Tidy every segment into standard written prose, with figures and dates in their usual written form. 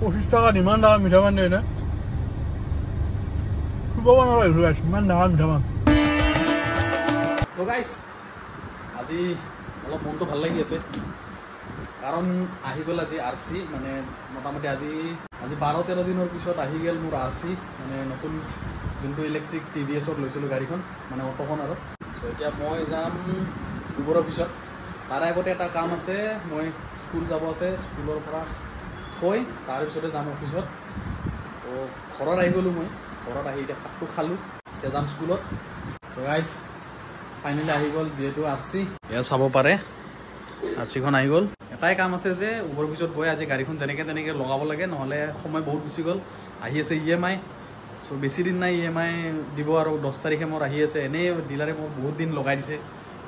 25 টাকা ইমান দাম মিঠা পান দিয়ে না খুব ভালো গাইস ইমান দাম মিঠা পান তো গাইস আজি অলপ মনটো ভাল লাগি আছে কাৰণ আহি গ'ল আজি আৰসি মানে মোটামুটি আজি 12-13 দিনৰ পিছত আহি গ'ল মোৰ আৰসি মানে নতুন যোনটো ইলেক্ট্ৰিক টিভিএছত লৈছিলোঁ গাড়ীখন মানে অটোখন আৰু সো এতিয়া মই যাম উবৰ অফিচত তাৰ আগতে এটা কাম আছে মই স্কুল যাব আছে স্কুলৰ পৰা থৈ তাৰপিছতে যাম অফিচত তো ঘৰত আহি গ'লোঁ মই ঘৰত আহি এতিয়া ভাতটো খালোঁ এতিয়া যাম স্কুলত তো গাইজ ফাইনেলি আহি গ'ল যিহেতু আৰসি এয়া চাব পাৰে আৰসিখন আহি গ'ল এটাই কাম আছে যে উবৰ অফিচত গৈ আজি গাড়ীখন যেনেকৈ তেনেকৈ লগাব লাগে নহ'লে সময় বহুত গুচি গ'ল আহি আছে EMI সো বেছি দিন নাই EMI দিব আৰু 10 তাৰিখে মোৰ আহি আছে এনেই ডিলাৰে মোক বহুত দিন লগাই দিছে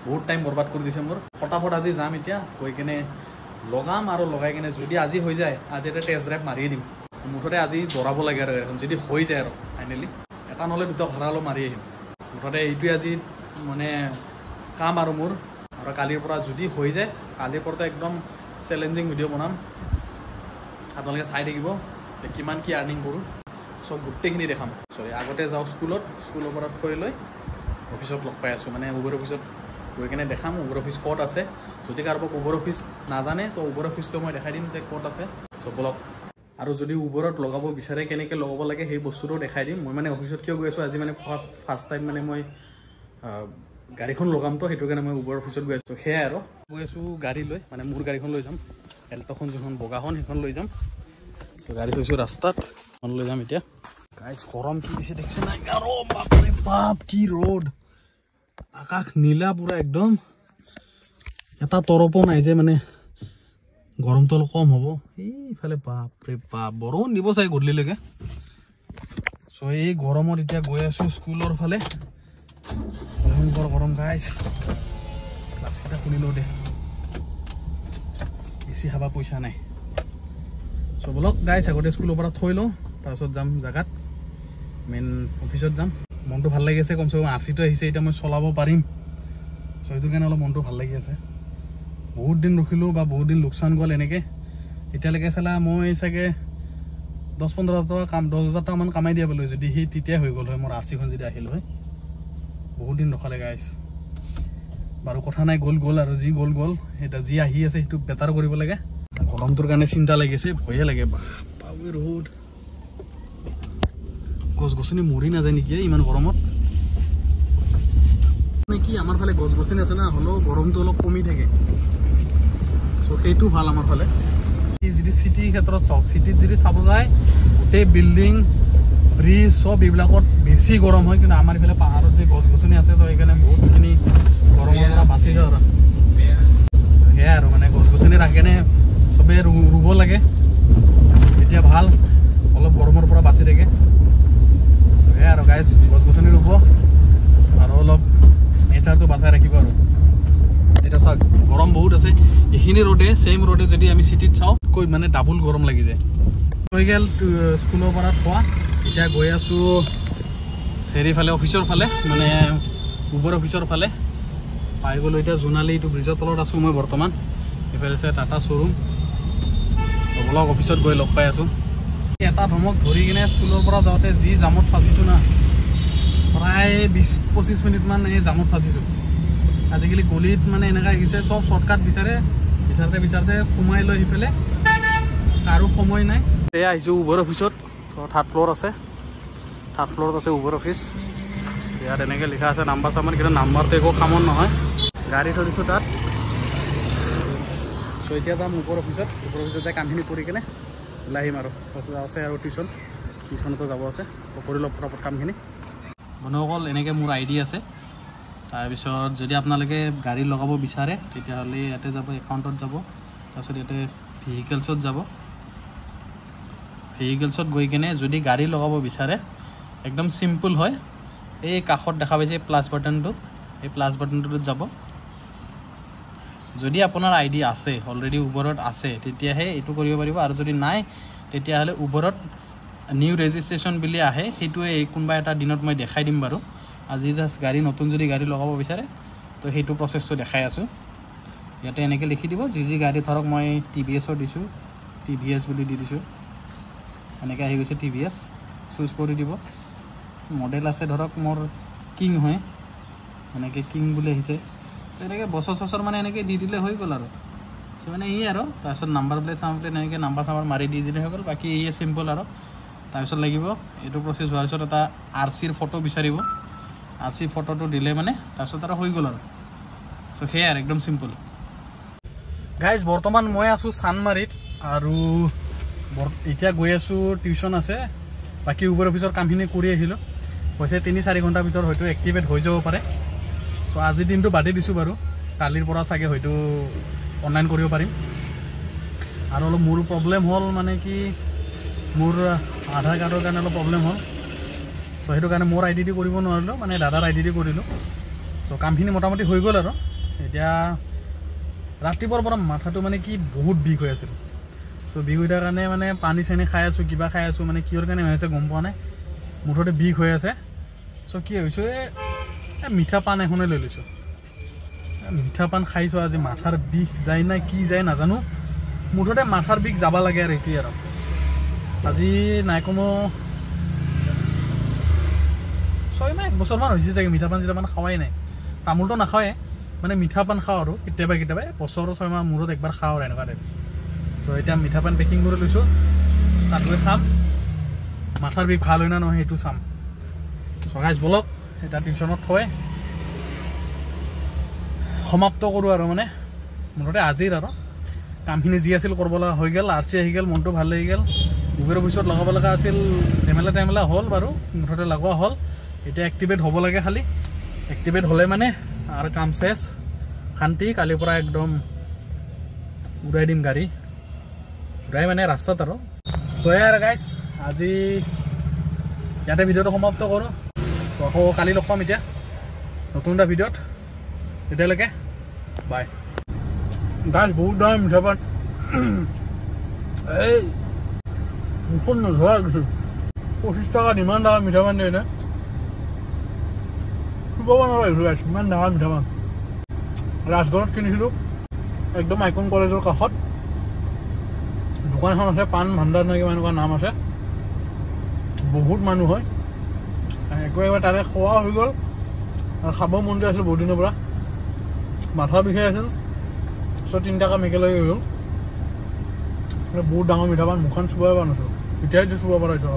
বহুত টাইম বৰবাদ কৰি দিছে মোৰ ফটাফট আজি যাম এতিয়া গৈ কিনে লগাম আৰু লগাই কিনে যদি আজি হৈ যায় আজি এটা টেষ্ট ড্ৰাইভ মাৰিয়ে দিম মুঠতে আজি দৌৰাব লাগে আৰু এখন যদি হৈ যায় আৰু ফাইনেলি এটা নহ'লে দুটা ভাড়া অলপ মাৰি আহিম মুঠতে এইটোৱে আজি মানে কাম আৰু মোৰ আৰু কালিৰ পৰা যদি হৈ যায় কালিৰ পৰাতো একদম চেলেঞ্জিং ভিডিঅ' বনাম আপোনালোকে চাই থাকিব যে কিমান কি আৰ্নিং কৰোঁ সব গোটেইখিনি দেখাম সৰি আগতে যাওঁ স্কুলৰ পৰা থৈ লৈ অফিচত লগ পাই আছোঁ মানে উবৰ অফিচত গৈ কিনে দেখাম উবৰ অফিচ ক'ত আছে যদি কাৰোবাক উবৰ অফিচ নাজানে তো উবৰ অফিচটো মই দেখাই দিম যে ক'ত আছে সব বলক আৰু যদি উবৰত লগাব বিচাৰে কেনেকৈ লগাব লাগে সেই বস্তুটো দেখাই দিম মই মানে অফিচত কিয় গৈ আছোঁ আজি মানে ফাৰ্ষ্ট টাইম মানে মই গাড়ীখন লগাম তো সেইটো কাৰণে মই উবৰ অফিচত গৈ আছোঁ সেয়াই আৰু গৈ আছোঁ গাড়ী লৈ মানে মোৰ গাড়ীখন লৈ যাম এল্ট'খন যিখন বগাখন সেইখন লৈ যাম চ' গাড়ী থৈছোঁ ৰাস্তাত এখন লৈ যাম এতিয়া গাইজ গৰম কি দিছে দেখিছে নাই আৰু বাপৰে বাপ কি ৰ'দ আকাশ নীলা পুৰা একদম এটা তৰপো নাই যে মানে গৰমটো অলপ কম হ'ব এইফালে বাপৰে বাপ বৰষুণ দিব চাগে গধূলিলৈকে চ' এই গৰমত এতিয়া গৈ আছোঁ স্কুলৰ ফালে ভয়ংকৰ গৰম গাইজ ক্লাছকেইটা শুনি লওঁ দে বেছি খাবা পইচা নাই চ' বলক গাইজ আগতে স্কুলৰ পৰা থৈ লওঁ তাৰপিছত যাম জেগাত মেইন অফিচত যাম মনটো ভাল লাগি আছে কমচে কম আৰচিটো আহিছে এতিয়া মই চলাব পাৰিম চ' সেইটো কাৰণে অলপ মনটো ভাল লাগি আছে বহুত দিন ৰখিলোঁ বা বহুত দিন লোকচান গ'ল এনেকৈ এতিয়ালৈকে চালা মই চাগে 10-15 টকা 10,000 টকামান কামাই দিয়া পালোঁ যদি সেই তেতিয়াই হৈ গ'ল হয় মোৰ আৰচিখন যদি আহিল হয় বহুত দিন ৰখালে গাইজ বাৰু কথা নাই গ'ল আৰু যি গ'ল এতিয়া যি আহি আছে সেইটো বেটাৰ কৰিব লাগে গৰমটোৰ কাৰণে চিন্তা লাগিছে ভয়ে লাগে বাপৰে ৰ'দ গছ-গছনি মৰি নাযায় নেকি ইমান গৰমত নেকি আমাৰ ফালে গছ-গছনি আছে না হ'লেও গৰমটো অলপ কমি থাকে চ' সেইটো ভাল আমাৰ ফালে যদি চিটিৰ ক্ষেত্ৰত চাওক চিটিত যদি চাব যায় গোটেই বিল্ডিং ব্ৰিজ চব এইবিলাকত বেছি গৰম হয় কিন্তু আমাৰ ইফালে পাহাৰত যে গছ-গছনি আছে তো সেইকাৰণে বহুতখিনি গৰমৰ পৰা বাচি যায় আৰু সেয়াই আৰু মানে গছ-গছনি ৰাখি কেনে চবেই ৰুব লাগে তেতিয়া ভাল অলপ গৰমৰ পৰা বাচি থাকে সেয়াই আৰু গাইজ গছ-গছনি ৰুব আৰু অলপ নেচাৰটো বাচাই ৰাখিব আৰু এতিয়া চাওক গৰম বহুত আছে এইখিনি ৰ'দে ছেইম ৰ'দে যদি আমি চিটিত চাওঁ কৈ মানে ডাবুল গৰম লাগি যায় হৈ গ'ল স্কুলৰ পৰা থোৱা এতিয়া গৈ আছোঁ হেৰিফালে অফিচৰ ফালে মানে উবৰ অফিচৰ ফালে পাই গ'লোঁ এতিয়া জোনালী এইটো ব্ৰিজৰ তলত আছোঁ মই বৰ্তমান এইফালে আছে টাটা শ্ব'ৰুম অলপ অফিচত গৈ লগ পাই আছোঁ এটা ধমক ধৰি কিনে স্কুলৰ পৰা যাওঁতে যি জামত ফাঁচিছোঁ না প্ৰায় 20-25 মিনিটমান এই জামত ফাঁচিছোঁ আজিকালি গলিত মানে এনেকুৱা আহিছে চব শ্বৰ্টকাট বিচাৰতে সোমাই লৈ সিফালে আৰু সময় নাই এয়া আহিছোঁ উবৰ অফিচত থাৰ্ড ফ্ল'ৰ আছে থাৰ্ড ফ্ল'ৰত আছে উবৰ অফিচ ইয়াত এনেকৈ লিখা আছে নাম্বাৰ চাম্বাৰ কিন্তু নাম্বাৰটো একো কামত নহয় গাড়ী থৈ দিছোঁ তাত চ' এতিয়া যাম উবৰ অফিচত যাই কামখিনি কৰি কিনে ওলাই আহিম আৰু তাৰপিছত আছে আৰু টিউশ্যনতো যাব আছে চ' কৰি লওক ফটাফট কামখিনি বন্ধুসকল এনেকৈ মোৰ ID আছে তাৰপিছত যদি আপোনালোকে গাড়ী লগাব বিচাৰে তেতিয়াহ'লে ইয়াতে যাব একাউণ্টত যাব তাৰপিছত ইয়াতে ভেহিকেলছত গৈ কিনে যদি গাড়ী লগাব বিচাৰে একদম চিম্পল হয় এই কাষত দেখা পাইছে প্লাছ বাটনটো এই প্লাছ বাটনটোত যাব যদি আপোনাৰ ID আছে অলৰেডি উবৰত আছে তেতিয়াহে এইটো কৰিব পাৰিব আৰু যদি নাই তেতিয়াহ'লে উবৰত নিউ ৰেজিষ্ট্ৰেশ্যন বুলি আহে সেইটোৱে কোনোবা এটা দিনত মই দেখাই দিম বাৰু আজি জাষ্ট গাড়ী নতুন যদি গাড়ী লগাব বিচাৰে তো সেইটো প্ৰচেছটো দেখাই আছোঁ ইয়াতে এনেকৈ লিখি দিব যি গাড়ী ধৰক মই TVS দিছোঁ TVS বুলি দি দিছোঁ এনেকৈ আহি গৈছে TVS চুজ কৰি দিব মডেল আছে ধৰক মোৰ কিং হয় এনেকৈ কিং বুলি আহিছে এনেকৈ বছৰ মানে এনেকৈ দি দিলে হৈ গ'ল আৰু সো মানে ই আৰু তাৰপিছত নাম্বাৰ প্লেট এনেকৈ নাম্বাৰ চাম্বাৰ মাৰি দি দিলে হৈ গ'ল বাকী এই চিম্পল আৰু তাৰপিছত লাগিব এইটো প্ৰচেছ হোৱাৰ পিছত এটা RCৰ ফটো বিচাৰিব RC ফটোটো দিলে মানে তাৰপিছত আৰু হৈ গ'ল আৰু সো সেয়াই আৰু একদম চিম্পল গাইজ বৰ্তমান মই আছোঁ চানমাৰীত আৰু এতিয়া গৈ আছোঁ টিউশ্যন আছে বাকী উবেৰ অফিচৰ কামখিনি কৰি আহিলোঁ কৈছে 3-4 ঘণ্টাৰ ভিতৰত হয়তো এক্টিভেট হৈ যাব পাৰে সো আজিৰ দিনটো বাদে দিছোঁ বাৰু কালিৰ পৰা চাগে হয়তো অনলাইন কৰিব পাৰিম আৰু অলপ মোৰ প্ৰব্লেম হ'ল মানে কি মোৰ আধাৰ কাৰ্ডৰ কাৰণে অলপ প্ৰব্লেম হ'ল সো সেইটো কাৰণে মোৰ ID দি কৰিব নোৱাৰিলোঁ মানে দাদাৰ ID দি কৰিলোঁ সো কামখিনি মোটামুটি হৈ গ'ল আৰু এতিয়া ৰাতিপুৱাৰ পৰা মাথাটো মানে কি বহুত বিষ হৈ আছিল সো বিষ হৈ থকাৰ কাৰণে মানে পানী চানী খাই আছোঁ কিবা খাই আছোঁ মানে কিহৰ কাৰণে হৈ আছে গম পোৱা নাই মুঠতে বিষ হৈ আছে সো কি হৈছোঁ মিঠা পান এখনে লৈ লৈছোঁ মিঠা পান খাইছোঁ আজি মাথাৰ বিষ যায় না কি যায় নাজানো মুঠতে মাথাৰ বিষ যাব লাগে আৰু এইটোৱে আৰু আজি নাই কমো 1 বছৰমান হৈছে চাগে মিঠা পান চিঠা পান খাৱাই নাই তামোলটো নাখাওঁৱে মানে মিঠা পান খাওঁ আৰু কেতিয়াবা বছৰৰ 6 মাহ মূৰত একবাৰ খাওঁ আৰু এনেকুৱা টাইপ সো এতিয়া মিঠা পান পেকিং কৰি লৈছোঁ তাত গৈ খাম মাথাৰ বিষ ভাল হয় না নহয় সেইটো চাম সো গাইজ বলক এটা টিউশ্যনত থৈ সমাপ্ত কৰোঁ আৰু মানে মুঠতে আজিৰ আৰু কামখিনি যি আছিল কৰিব লগা হৈ গ'ল RC আহি গ'ল মনটো ভাল লাগি গ'ল উবেৰ অফিচত লগাব লগা আছিল ঝেমেলা হ'ল বাৰু মুঠতে লগোৱা হ'ল এতিয়া এক্টিভেট হ'ব লাগে খালি এক্টিভেট হ'লে মানে আৰু কাম চেছ শান্তি কালিৰ পৰা একদম উৰাই দিম গাড়ী উৰাই মানে ৰাস্তাত আৰু সো আৰু গাইজ আজি ইয়াতে ভিডিঅ'টো সমাপ্ত কৰোঁ আকৌ কালি লগ পাম এতিয়া নতুন এটা ভিডিঅ'ত তেতিয়ালৈকে বাই গাইজ বহুত দাম মিঠা পান এই মুখত নধৰা গৈছোঁ 25 টকাত ইমান দাম মিঠা পান দিয়ে নে চুবাব নোৱাৰিলোঁ গাইজ ইমান দাম মিঠা পান ৰাজগড়ত কিনিছিলোঁ একদম আইকন কলেজৰ কাষত দোকান এখন আছে পাণ ভাণ্ডাৰ নে কিবা এনেকুৱা নাম আছে বহুত মানুহ হয় একবাৰ তাৰে খোৱা হৈ গ'ল আৰু খাব মন যোৱা আছিল বহুত দিনৰ পৰা মাথা বিষাই আছিল সো 3 টাকা একেলগে হৈ গ'ল বহুত ডাঙৰ মিঠা পান মুখখন চুবাব পৰা নাছিলোঁ এতিয়াই চুবাব পৰা হৈছোঁ